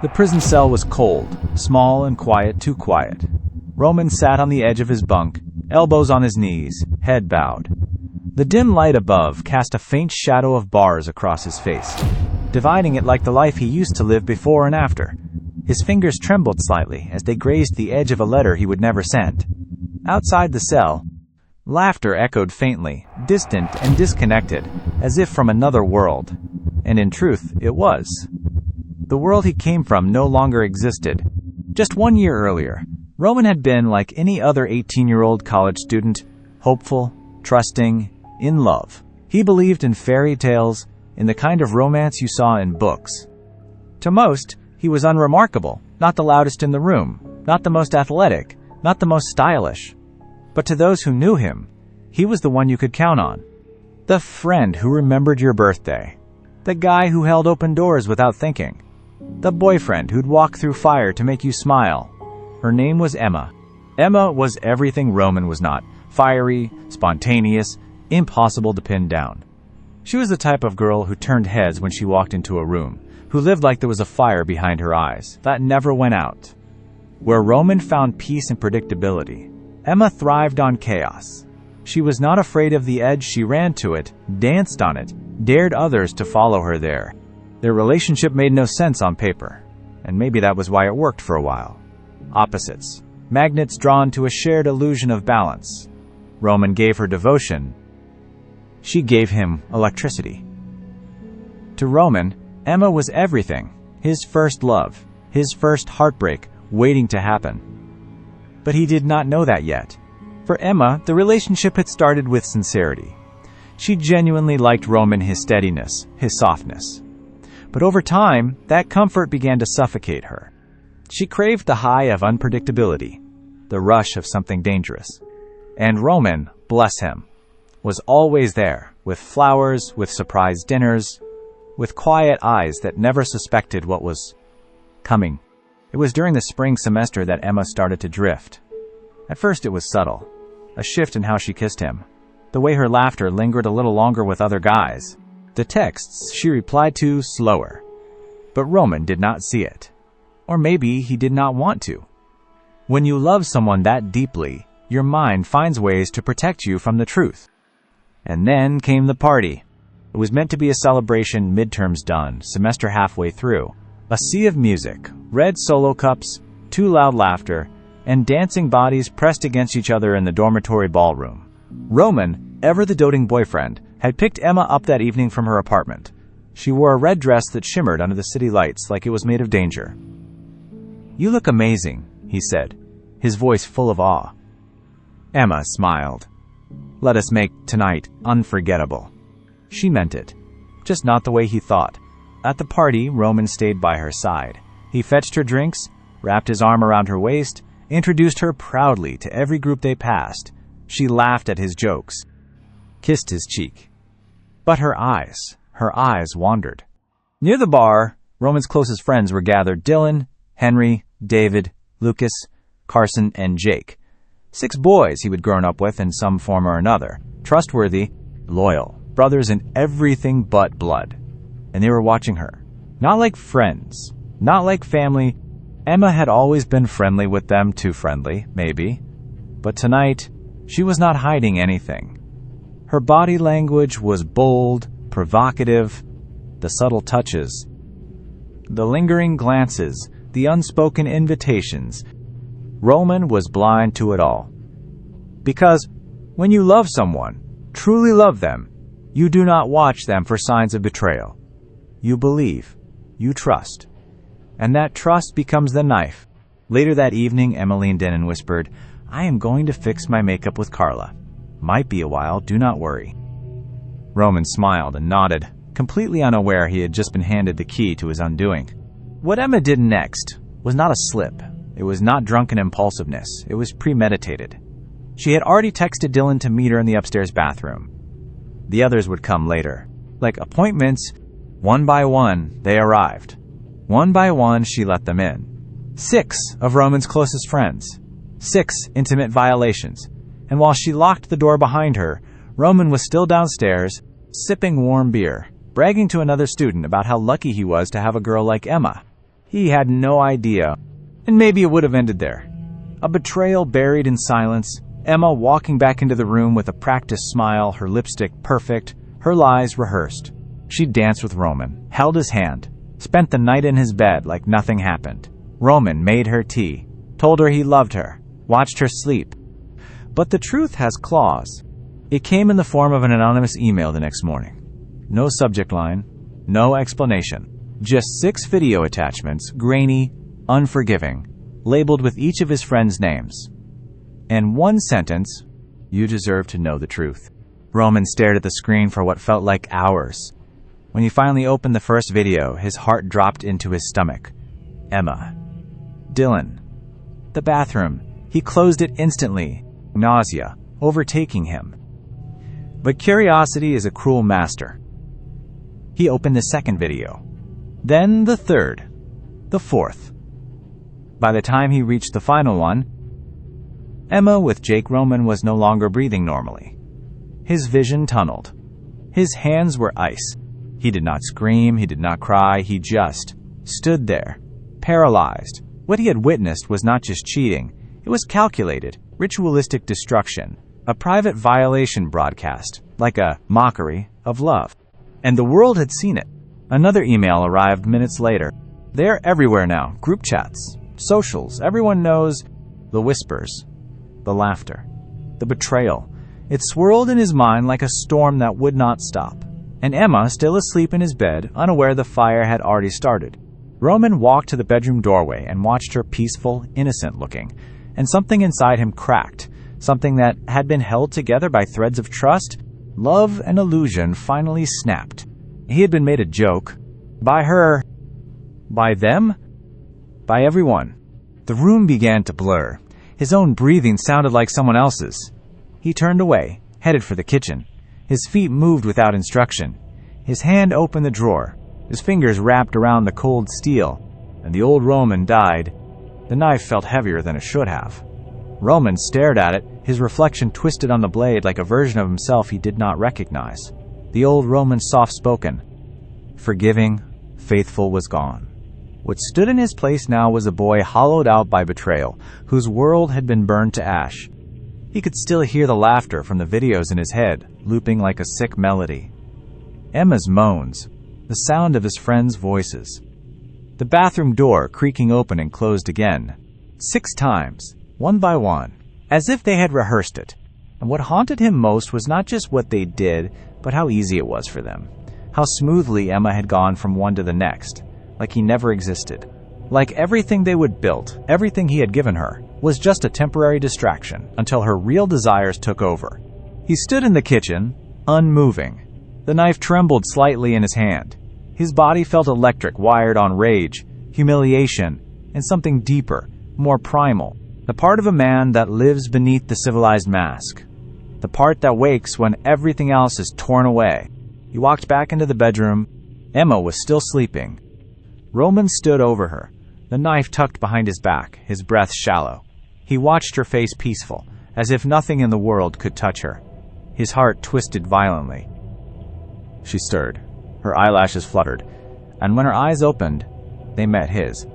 The prison cell was cold, small and quiet, too quiet. Roman sat on the edge of his bunk, elbows on his knees, head bowed. The dim light above cast a faint shadow of bars across his face, dividing it like the life he used to live before and after. His fingers trembled slightly as they grazed the edge of a letter he would never send. Outside the cell, laughter echoed faintly, distant and disconnected, as if from another world. And in truth, it was. The world he came from no longer existed. Just 1 year earlier, Roman had been like any other 18-year-old college student, hopeful, trusting, in love. He believed in fairy tales, in the kind of romance you saw in books. To most, he was unremarkable, not the loudest in the room, not the most athletic, not the most stylish. But to those who knew him, he was the one you could count on. The friend who remembered your birthday. The guy who held open doors without thinking. The boyfriend who'd walk through fire to make you smile. Her name was Emma. Emma was everything Roman was not. Fiery, spontaneous, impossible to pin down. She was the type of girl who turned heads when she walked into a room, who lived like there was a fire behind her eyes that never went out. Where Roman found peace and predictability, Emma thrived on chaos. She was not afraid of the edge, she ran to it, danced on it, dared others to follow her there. Their relationship made no sense on paper, and maybe that was why it worked for a while. Opposites, magnets drawn to a shared illusion of balance. Roman gave her devotion. She gave him electricity. To Roman, Emma was everything, his first love, his first heartbreak, waiting to happen. But he did not know that yet. For Emma, the relationship had started with sincerity. She genuinely liked Roman, his steadiness, his softness. But over time, that comfort began to suffocate her. She craved the high of unpredictability, the rush of something dangerous. And Roman, bless him, was always there, with flowers, with surprise dinners, with quiet eyes that never suspected what was coming. It was during the spring semester that Emma started to drift. At first it was subtle, a shift in how she kissed him, the way her laughter lingered a little longer with other guys, the texts she replied to slower. But Roman did not see it. Or maybe he did not want to. When you love someone that deeply, your mind finds ways to protect you from the truth. And then came the party. It was meant to be a celebration, midterms done, semester halfway through. A sea of music, red solo cups, too loud laughter, and dancing bodies pressed against each other in the dormitory ballroom. Roman, ever the doting boyfriend, had picked Emma up that evening from her apartment. She wore a red dress that shimmered under the city lights like it was made of danger. "You look amazing," he said, his voice full of awe. Emma smiled. "Let us make tonight unforgettable." She meant it, just not the way he thought. At the party, Roman stayed by her side. He fetched her drinks, wrapped his arm around her waist, introduced her proudly to every group they passed. She laughed at his jokes, kissed his cheek. But her eyes wandered. Near the bar, Roman's closest friends were gathered: Dylan, Henry, David, Lucas, Carson, and Jake. 6 boys he had grown up with in some form or another, trustworthy, loyal, brothers in everything but blood. And they were watching her. Not like friends, not like family. Emma had always been friendly with them, too friendly, maybe. But tonight, she was not hiding anything. Her body language was bold, provocative, the subtle touches, the lingering glances, the unspoken invitations. Roman was blind to it all. Because when you love someone, truly love them, you do not watch them for signs of betrayal. You believe, you trust, and that trust becomes the knife. Later that evening, Emma leaned in and whispered, "I am going to fix my makeup with Carla. Might be a while, do not worry." Roman smiled and nodded, completely unaware he had just been handed the key to his undoing. What Emma did next was not a slip. It was not drunken impulsiveness. It was premeditated. She had already texted Dylan to meet her in the upstairs bathroom. The others would come later. Like appointments, one by one, they arrived. One by one, she let them in. 6 of Roman's closest friends. 6 intimate violations. And while she locked the door behind her, Roman was still downstairs, sipping warm beer, bragging to another student about how lucky he was to have a girl like Emma. He had no idea. And maybe it would have ended there. A betrayal buried in silence, Emma walking back into the room with a practiced smile, her lipstick perfect, her lies rehearsed. She danced with Roman, held his hand, spent the night in his bed like nothing happened. Roman made her tea, told her he loved her, watched her sleep. But the truth has claws. It came in the form of an anonymous email the next morning. No subject line, no explanation. Just 6 video attachments, grainy, unforgiving, labeled with each of his friends' names. And one sentence, "You deserve to know the truth." Roman stared at the screen for what felt like hours. When he finally opened the first video, his heart dropped into his stomach. Emma. Dylan. The bathroom. He closed it instantly, nausea overtaking him. But curiosity is a cruel master. He opened the second video, then the third, the fourth. By the time he reached the final one, Emma with Jake Roman was no longer breathing normally. His vision tunneled. His hands were ice. He did not scream, he did not cry, he just stood there, paralyzed. What he had witnessed was not just cheating, it was calculated, ritualistic destruction, a private violation broadcast, like a mockery of love. And the world had seen it. Another email arrived minutes later. They're everywhere now, group chats, socials, everyone knows the whispers, the laughter, the betrayal. It swirled in his mind like a storm that would not stop. And Emma, still asleep in his bed, unaware the fire had already started. Roman walked to the bedroom doorway and watched her peaceful, innocent looking, and something inside him cracked, something that had been held together by threads of trust, love, and illusion finally snapped. He had been made a joke. By her. By them. By everyone. The room began to blur. His own breathing sounded like someone else's. He turned away, headed for the kitchen. His feet moved without instruction. His hand opened the drawer. His fingers wrapped around the cold steel, and the old Roman died. The knife felt heavier than it should have. Roman stared at it, his reflection twisted on the blade like a version of himself he did not recognize. The old Roman soft-spoken, forgiving, faithful was gone. What stood in his place now was a boy hollowed out by betrayal, whose world had been burned to ash. He could still hear the laughter from the videos in his head, looping like a sick melody. Emma's moans, the sound of his friends' voices. The bathroom door creaking open and closed again. 6 times, one by one, as if they had rehearsed it. And what haunted him most was not just what they did, but how easy it was for them. How smoothly Emma had gone from one to the next, like he never existed. Like everything they would built, everything he had given her, was just a temporary distraction until her real desires took over. He stood in the kitchen, unmoving. The knife trembled slightly in his hand. His body felt electric, wired on rage, humiliation, and something deeper, more primal. The part of a man that lives beneath the civilized mask. The part that wakes when everything else is torn away. He walked back into the bedroom. Emma was still sleeping. Roman stood over her, the knife tucked behind his back, his breath shallow. He watched her face peaceful, as if nothing in the world could touch her. His heart twisted violently. She stirred. Her eyelashes fluttered, and when her eyes opened, they met his.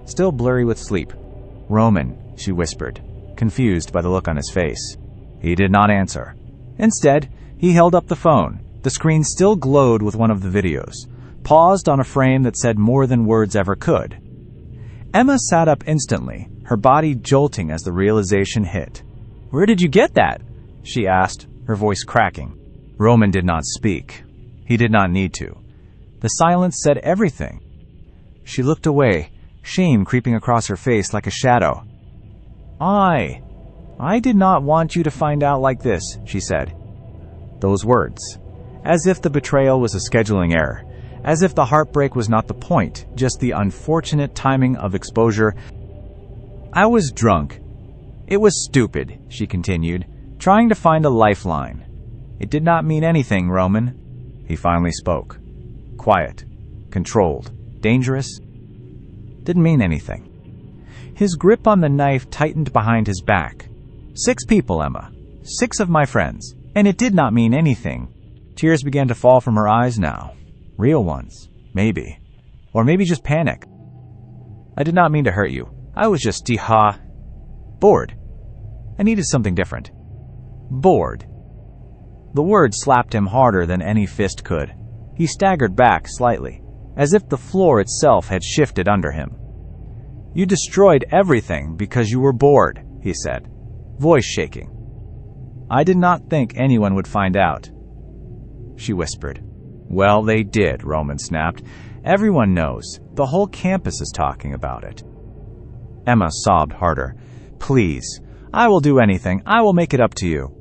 Still blurry with sleep. "Roman," she whispered, confused by the look on his face. He did not answer. Instead, he held up the phone. The screen still glowed with one of the videos, paused on a frame that said more than words ever could. Emma sat up instantly, her body jolting as the realization hit. "Where did you get that?" she asked, her voice cracking. Roman did not speak. He did not need to. The silence said everything. She looked away, shame creeping across her face like a shadow. I did not want you to find out like this," she said. Those words. As if the betrayal was a scheduling error. As if the heartbreak was not the point, just the unfortunate timing of exposure. "I was drunk. It was stupid," she continued, trying to find a lifeline. "It did not mean anything, Roman." He finally spoke. Quiet, controlled, dangerous. Didn't mean anything. His grip on the knife tightened behind his back. 6 people, Emma. 6 of my friends. And it did not mean anything. Tears began to fall from her eyes now. Real ones. Maybe. Or maybe just panic. I did not mean to hurt you. I was just bored. I needed something different. Bored. The word slapped him harder than any fist could. He staggered back slightly, as if the floor itself had shifted under him. You destroyed everything because you were bored, he said, voice shaking. I did not think anyone would find out, she whispered. Well, they did, Roman snapped. Everyone knows. The whole campus is talking about it. Emma sobbed harder. Please, I will do anything. I will make it up to you.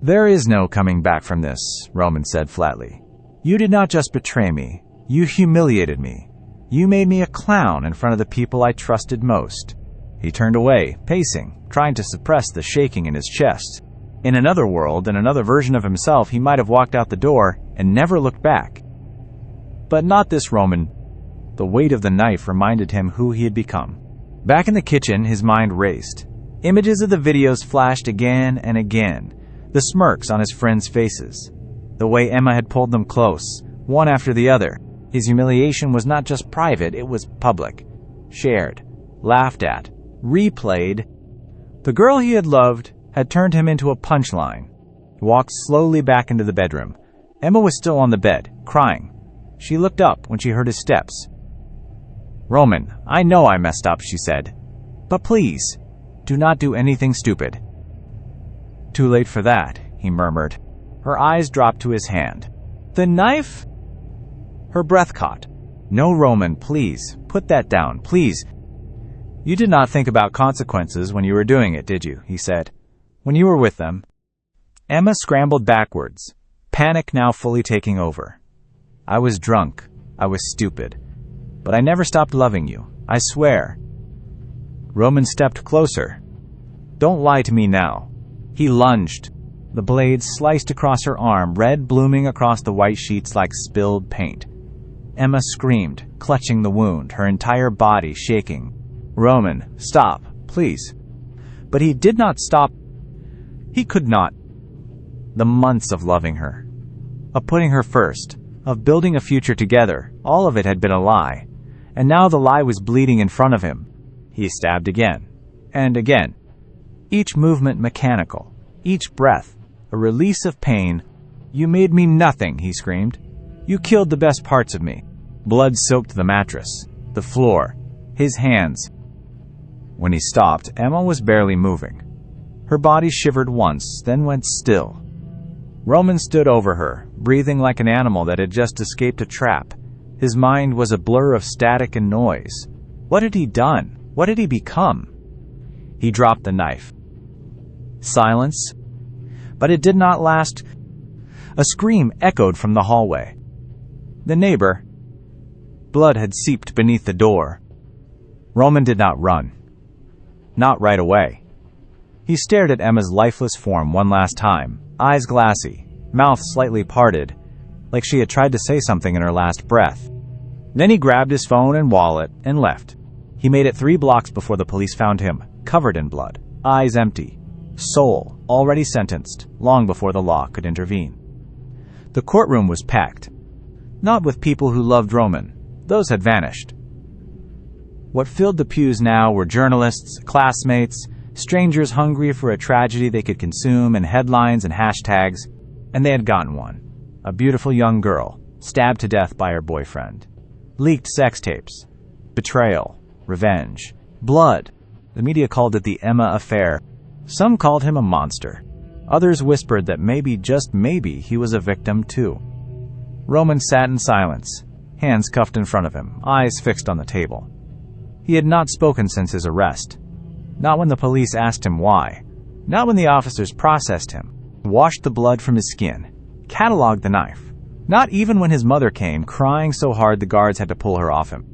There is no coming back from this, Roman said flatly. You did not just betray me. You humiliated me. You made me a clown in front of the people I trusted most. He turned away, pacing, trying to suppress the shaking in his chest. In another world, in another version of himself, he might have walked out the door and never looked back. But not this Roman. The weight of the knife reminded him who he had become. Back in the kitchen, his mind raced. Images of the videos flashed again and again. The smirks on his friends' faces. The way Emma had pulled them close, one after the other. His humiliation was not just private, it was public. Shared. Laughed at. Replayed. The girl he had loved had turned him into a punchline. He walked slowly back into the bedroom. Emma was still on the bed, crying. She looked up when she heard his steps. Roman, I know I messed up, she said. But please, do not do anything stupid. Too late for that, he murmured. Her eyes dropped to his hand. The knife? Her breath caught. No, Roman, please, put that down, please. You did not think about consequences when you were doing it, did you? He said. When you were with them. Emma scrambled backwards, panic now fully taking over. I was drunk. I was stupid. But I never stopped loving you. I swear. Roman stepped closer. Don't lie to me now. He lunged. The blade sliced across her arm, red blooming across the white sheets like spilled paint. Emma screamed, clutching the wound, her entire body shaking. Roman, stop, please. But he did not stop. He could not. The months of loving her, of putting her first, of building a future together, all of it had been a lie. And now the lie was bleeding in front of him. He stabbed again, and again. Each movement mechanical, each breath, a release of pain. You made me nothing, he screamed. You killed the best parts of me. Blood soaked the mattress, the floor, his hands. When he stopped, Emma was barely moving. Her body shivered once, then went still. Roman stood over her, breathing like an animal that had just escaped a trap. His mind was a blur of static and noise. What had he done? What had he become? He dropped the knife. Silence. But it did not last. A scream echoed from the hallway. The neighbor. Blood had seeped beneath the door. Roman did not run. Not right away. He stared at Emma's lifeless form one last time, eyes glassy, mouth slightly parted, like she had tried to say something in her last breath. Then he grabbed his phone and wallet and left. He made it 3 blocks before the police found him, covered in blood, eyes empty, soul already sentenced, long before the law could intervene. The courtroom was packed. Not with people who loved Roman. Those had vanished. What filled the pews now were journalists, classmates, strangers hungry for a tragedy they could consume in headlines and hashtags, and they had gotten one. A beautiful young girl, stabbed to death by her boyfriend. Leaked sex tapes. Betrayal. Revenge. Blood. The media called it the Emma affair. Some called him a monster. Others whispered that maybe, just maybe, he was a victim too. Roman sat in silence, hands cuffed in front of him, eyes fixed on the table. He had not spoken since his arrest. Not when the police asked him why. Not when the officers processed him, washed the blood from his skin, cataloged the knife. Not even when his mother came, crying so hard the guards had to pull her off him.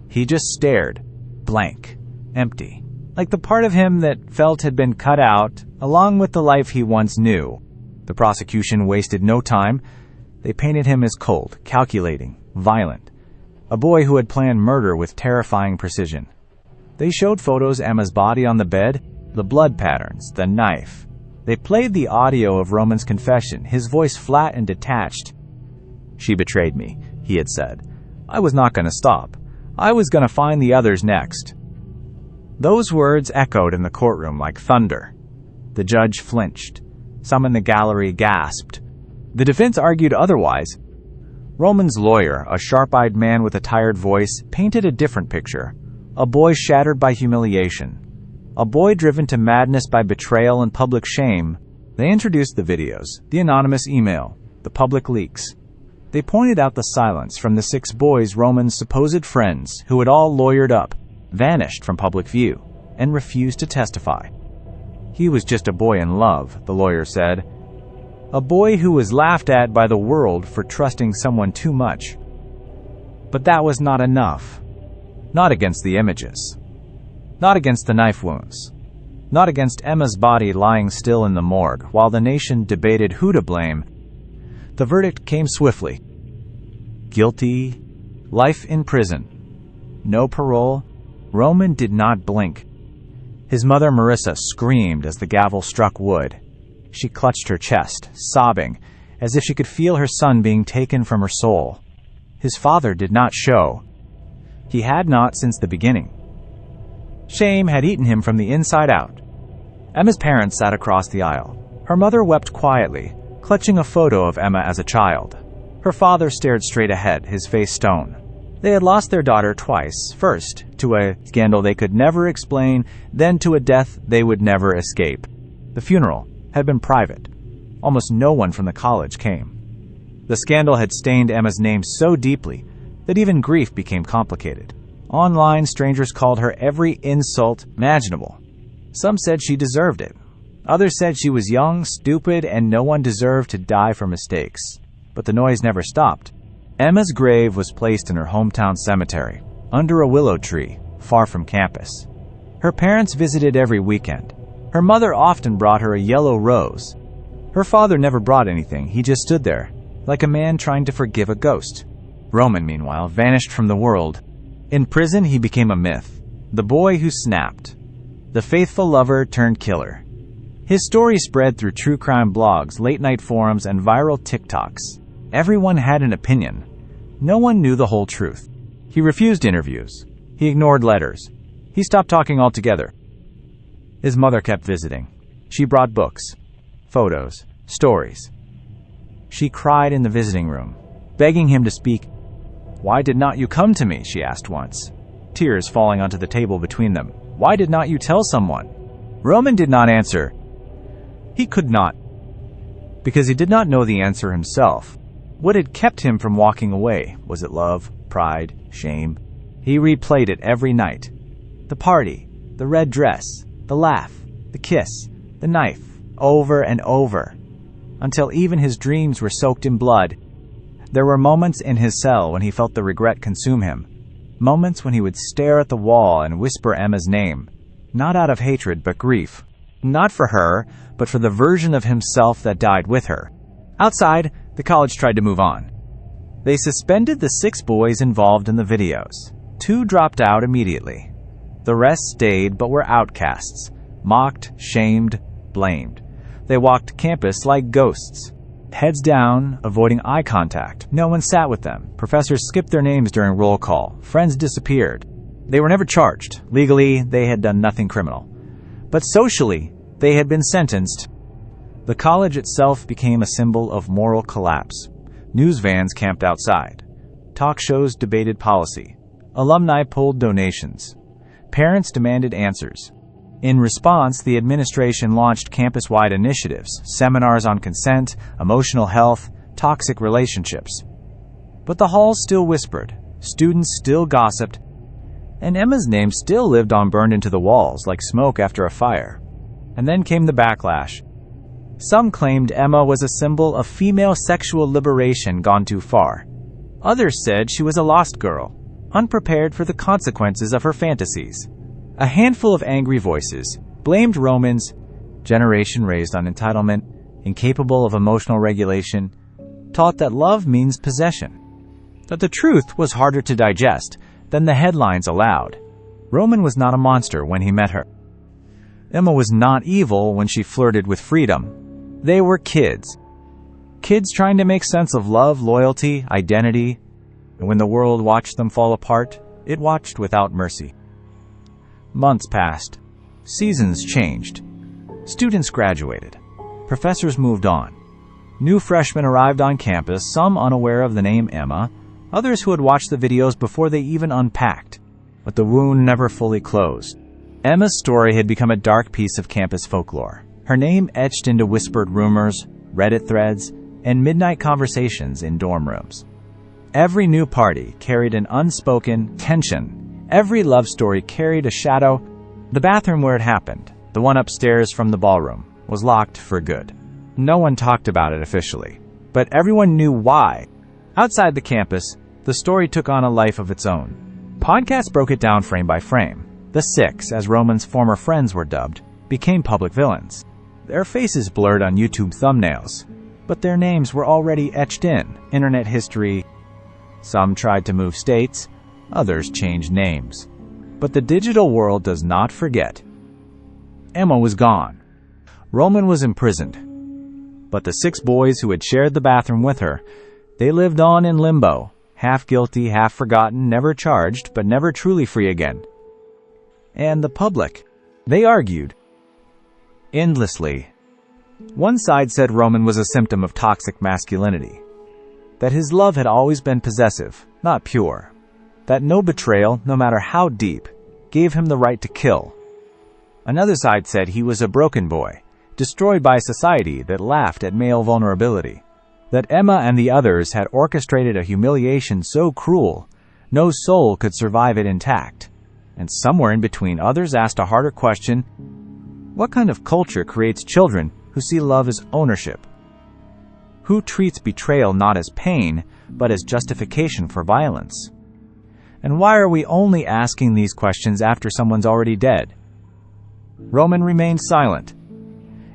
He just stared, blank, empty, like the part of him that felt had been cut out, along with the life he once knew. The prosecution wasted no time. They painted him as cold, calculating, violent. A boy who had planned murder with terrifying precision. They showed photos Emma's body on the bed, the blood patterns, the knife. They played the audio of Roman's confession, his voice flat and detached. She betrayed me, he had said. I was not going to stop. I was gonna find the others next." Those words echoed in the courtroom like thunder. The judge flinched. Some in the gallery gasped. The defense argued otherwise. Roman's lawyer, a sharp-eyed man with a tired voice, painted a different picture. A boy shattered by humiliation. A boy driven to madness by betrayal and public shame. They introduced the videos, the anonymous email, the public leaks. They pointed out the silence from the 6 boys Roman's supposed friends, who had all lawyered up, vanished from public view, and refused to testify. He was just a boy in love, the lawyer said. A boy who was laughed at by the world for trusting someone too much. But that was not enough. Not against the images. Not against the knife wounds. Not against Emma's body lying still in the morgue while the nation debated who to blame. The verdict came swiftly. Guilty. Life in prison. No parole. Roman did not blink. His mother Marissa screamed as the gavel struck wood. She clutched her chest, sobbing, as if she could feel her son being taken from her soul. His father did not show. He had not since the beginning. Shame had eaten him from the inside out. Emma's parents sat across the aisle. Her mother wept quietly, clutching a photo of Emma as a child. Her father stared straight ahead, his face stone. They had lost their daughter twice, first to a scandal they could never explain, then to a death they would never escape. The funeral had been private. Almost no one from the college came. The scandal had stained Emma's name so deeply that even grief became complicated. Online, strangers called her every insult imaginable. Some said she deserved it. Others said she was young, stupid, and no one deserved to die for mistakes. But the noise never stopped. Emma's grave was placed in her hometown cemetery, under a willow tree, far from campus. Her parents visited every weekend. Her mother often brought her a yellow rose. Her father never brought anything. He just stood there, like a man trying to forgive a ghost. Roman, meanwhile, vanished from the world. In prison, he became a myth. The boy who snapped. The faithful lover turned killer. His story spread through true crime blogs, late-night forums, and viral TikToks. Everyone had an opinion. No one knew the whole truth. He refused interviews. He ignored letters. He stopped talking altogether. His mother kept visiting. She brought books, photos, stories. She cried in the visiting room, begging him to speak. "Why did not you come to me?" she asked once, tears falling onto the table between them. "Why did not you tell someone?" Roman did not answer. He could not, because he did not know the answer himself. What had kept him from walking away? Was it love, pride, shame? He replayed it every night. The party, the red dress, the laugh, the kiss, the knife, over and over, until even his dreams were soaked in blood. There were moments in his cell when he felt the regret consume him. Moments when he would stare at the wall and whisper Emma's name, not out of hatred but grief. Not for her, but for the version of himself that died with her. Outside, the college tried to move on. They suspended the 6 boys involved in the videos. 2 dropped out immediately. The rest stayed but were outcasts, mocked, shamed, blamed. They walked campus like ghosts, heads down, avoiding eye contact. No one sat with them. Professors skipped their names during roll call. Friends disappeared. They were never charged. Legally, they had done nothing criminal. But socially, they had been sentenced. The college itself became a symbol of moral collapse. News vans camped outside. Talk shows debated policy. Alumni pulled donations. Parents demanded answers. In response, the administration launched campus-wide initiatives, seminars on consent, emotional health, toxic relationships. But the halls still whispered, students still gossiped, and Emma's name still lived on burned into the walls like smoke after a fire. And then came the backlash. Some claimed Emma was a symbol of female sexual liberation gone too far. Others said she was a lost girl, unprepared for the consequences of her fantasies. A handful of angry voices blamed Roman's generation raised on entitlement, incapable of emotional regulation, taught that love means possession, that the truth was harder to digest than the headlines allowed. Roman was not a monster when he met her. Emma was not evil when she flirted with freedom. They were kids. Kids trying to make sense of love, loyalty, identity. And when the world watched them fall apart, It watched without mercy. Months passed. Seasons changed. Students graduated. Professors moved on. New freshmen arrived on campus, some unaware of the name Emma, others who had watched the videos before they even unpacked. But the wound never fully closed. Emma's story had become a dark piece of campus folklore. Her name etched into whispered rumors, Reddit threads, and midnight conversations in dorm rooms. Every new party carried an unspoken tension. Every love story carried a shadow. The bathroom where it happened, the one upstairs from the ballroom, was locked for good. No one talked about it officially, but everyone knew why. Outside the campus, the story took on a life of its own. Podcasts broke it down frame by frame. The Six, as Roman's former friends were dubbed, became public villains. Their faces blurred on YouTube thumbnails, but their names were already etched in internet history. Some tried to move states, others changed names. But the digital world does not forget. Emma was gone. Roman was imprisoned. But the 6 boys who had shared the bathroom with her, they lived on in limbo, half guilty, half forgotten, never charged, but never truly free again. And the public, they argued endlessly. One side said Roman was a symptom of toxic masculinity, that his love had always been possessive, not pure, that no betrayal, no matter how deep, gave him the right to kill. Another side said he was a broken boy, destroyed by a society that laughed at male vulnerability, that Emma and the others had orchestrated a humiliation so cruel, no soul could survive it intact. And somewhere in between, others asked a harder question: what kind of culture creates children who see love as ownership? Who treats betrayal not as pain, but as justification for violence? And why are we only asking these questions after someone's already dead? Roman remained silent.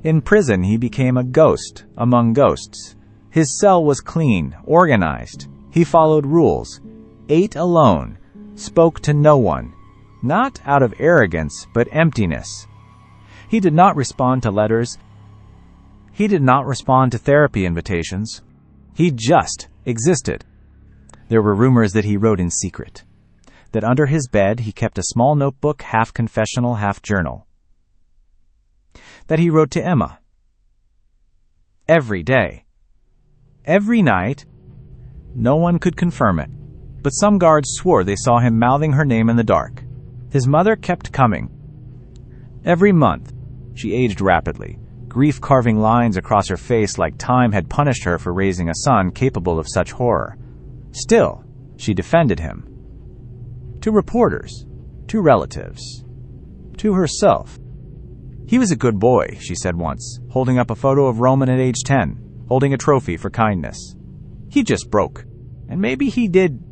In prison, he became a ghost among ghosts. His cell was clean, organized. He followed rules, ate alone, spoke to no one, not out of arrogance, but emptiness. He did not respond to letters. He did not respond to therapy invitations. He just existed. There were rumors that he wrote in secret, that under his bed he kept a small notebook, half confessional, half journal, that he wrote to Emma every day, every night. No one could confirm it, but some guards swore they saw him mouthing her name in the dark. His mother kept coming. Every month, she aged rapidly, grief carving lines across her face like time had punished her for raising a son capable of such horror. Still, she defended him. To reporters, to relatives, to herself. He was a good boy, she said once, holding up a photo of Roman at age 10, holding a trophy for kindness. He just broke. And maybe he did.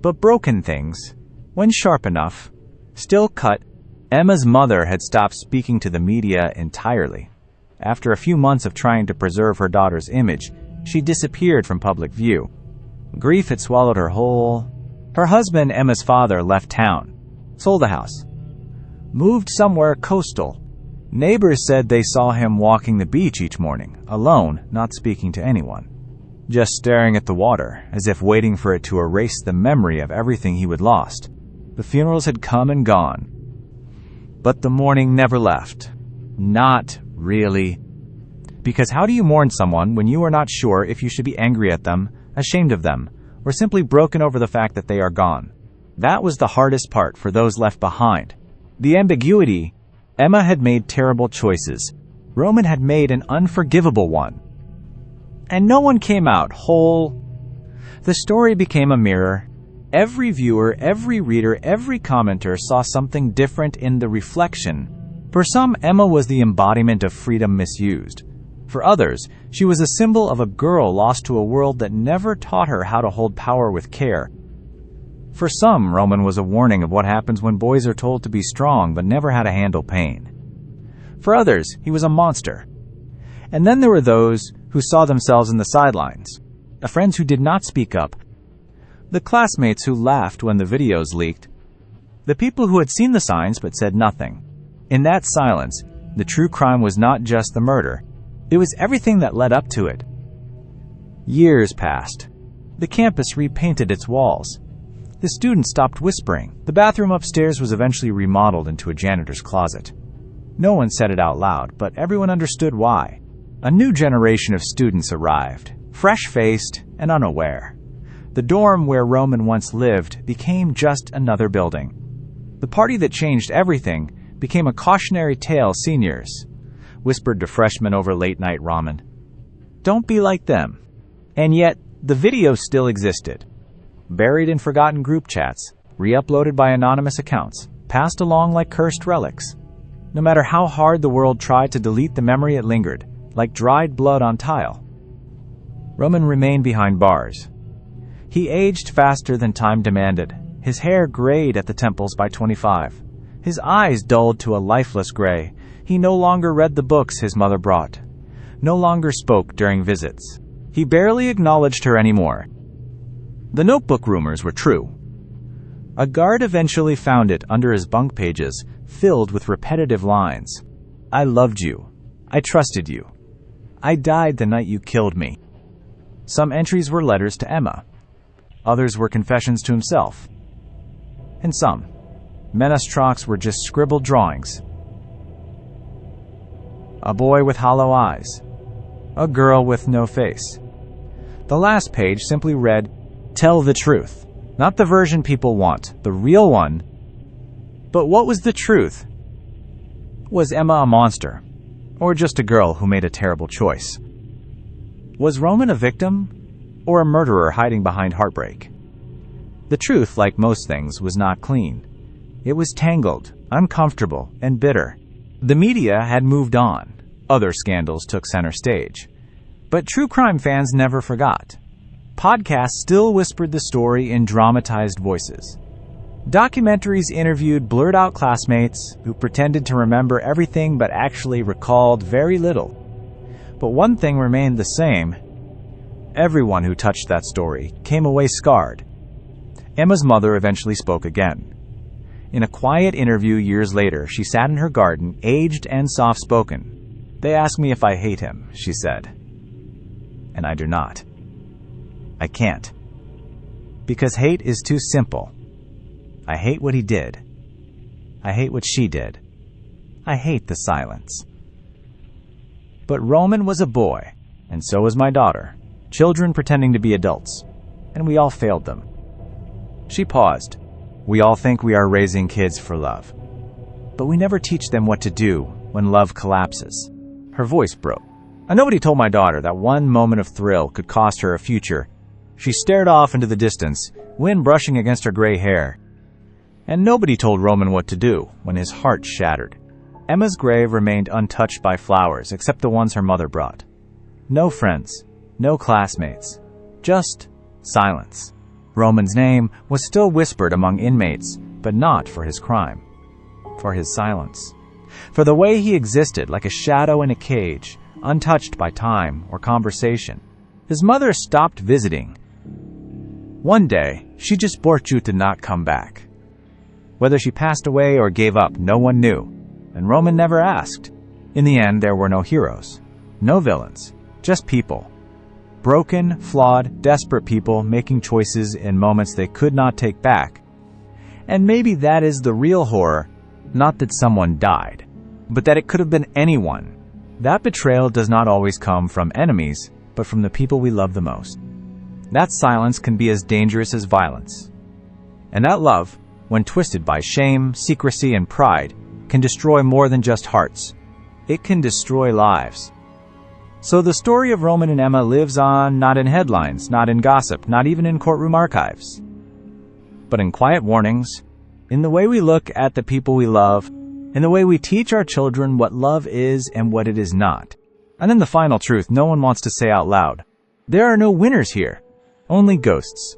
But broken things, when sharp enough, still cut. Emma's mother had stopped speaking to the media entirely. After a few months of trying to preserve her daughter's image, she disappeared from public view. Grief had swallowed her whole. Her husband, Emma's father, left town, sold the house, moved somewhere coastal. Neighbors said they saw him walking the beach each morning, alone, not speaking to anyone, just staring at the water, as if waiting for it to erase the memory of everything he had lost. The funerals had come and gone, but the mourning never left. Not really. Because how do you mourn someone when you are not sure if you should be angry at them, ashamed of them, or simply broken over the fact that they are gone? That was the hardest part for those left behind. The ambiguity. Emma had made terrible choices. Roman had made an unforgivable one. And no one came out whole. The story became a mirror. Every viewer, every reader, every commenter saw something different in the reflection. For some, Emma was the embodiment of freedom misused. For others, she was a symbol of a girl lost to a world that never taught her how to hold power with care. For some, Roman was a warning of what happens when boys are told to be strong but never how to handle pain. For others, he was a monster. And then there were those who saw themselves in the sidelines, the friends who did not speak up, the classmates who laughed when the videos leaked, the people who had seen the signs but said nothing. In that silence, the true crime was not just the murder. It was everything that led up to it. Years passed. The campus repainted its walls. The students stopped whispering. The bathroom upstairs was eventually remodeled into a janitor's closet. No one said it out loud, but everyone understood why. A new generation of students arrived, fresh-faced and unaware. The dorm where Roman once lived became just another building. The party that changed everything became a cautionary tale seniors whispered to freshmen over late-night ramen. Don't be like them. And yet, the video still existed. Buried in forgotten group chats, re-uploaded by anonymous accounts, passed along like cursed relics. No matter how hard the world tried to delete the memory, it lingered, like dried blood on tile. Roman remained behind bars. He aged faster than time demanded. His hair grayed at the temples by 25. His eyes dulled to a lifeless gray. He no longer read the books his mother brought. No longer spoke during visits. He barely acknowledged her anymore. The notebook rumors were true. A guard eventually found it under his bunk pages, filled with repetitive lines. I loved you. I trusted you. I died the night you killed me. Some entries were letters to Emma. Others were confessions to himself. And some, Menestrocks, were just scribbled drawings. A boy with hollow eyes. A girl with no face. The last page simply read, Tell the truth. Not the version people want, the real one. But what was the truth? Was Emma a monster? Or just a girl who made a terrible choice? Was Roman a victim? Or a murderer hiding behind heartbreak? The truth, like most things, was not clean. It was tangled, uncomfortable, and bitter. The media had moved on. Other scandals took center stage. But true crime fans never forgot. Podcasts still whispered the story in dramatized voices. Documentaries interviewed blurred-out classmates who pretended to remember everything but actually recalled very little. But one thing remained the same. Everyone who touched that story came away scarred. Emma's mother eventually spoke again. In a quiet interview years later, she sat in her garden, aged and soft-spoken. They ask me if I hate him, she said. And I do not. I can't. Because hate is too simple. I hate what he did. I hate what she did. I hate the silence. But Roman was a boy, and so was my daughter. Children pretending to be adults. And we all failed them. She paused. We all think we are raising kids for love. But we never teach them what to do when love collapses. Her voice broke. And nobody told my daughter that one moment of thrill could cost her a future. She stared off into the distance, wind brushing against her gray hair. And nobody told Roman what to do when his heart shattered. Emma's grave remained untouched by flowers except the ones her mother brought. No friends, no classmates, just silence. Roman's name was still whispered among inmates, but not for his crime. For his silence. For the way he existed like a shadow in a cage, untouched by time or conversation. His mother stopped visiting. One day, she just Borchut did not come back. Whether she passed away or gave up, no one knew, and Roman never asked. In the end, there were no heroes, no villains, just people. Broken, flawed, desperate people making choices in moments they could not take back. And maybe that is the real horror, not that someone died, but that it could have been anyone. That betrayal does not always come from enemies, but from the people we love the most. That silence can be as dangerous as violence. And that love, when twisted by shame, secrecy, and pride, can destroy more than just hearts. It can destroy lives. So the story of Roman and Emma lives on, not in headlines, not in gossip, not even in courtroom archives, but in quiet warnings, in the way we look at the people we love, in the way we teach our children what love is and what it is not. And in the final truth no one wants to say out loud. There are no winners here, only ghosts.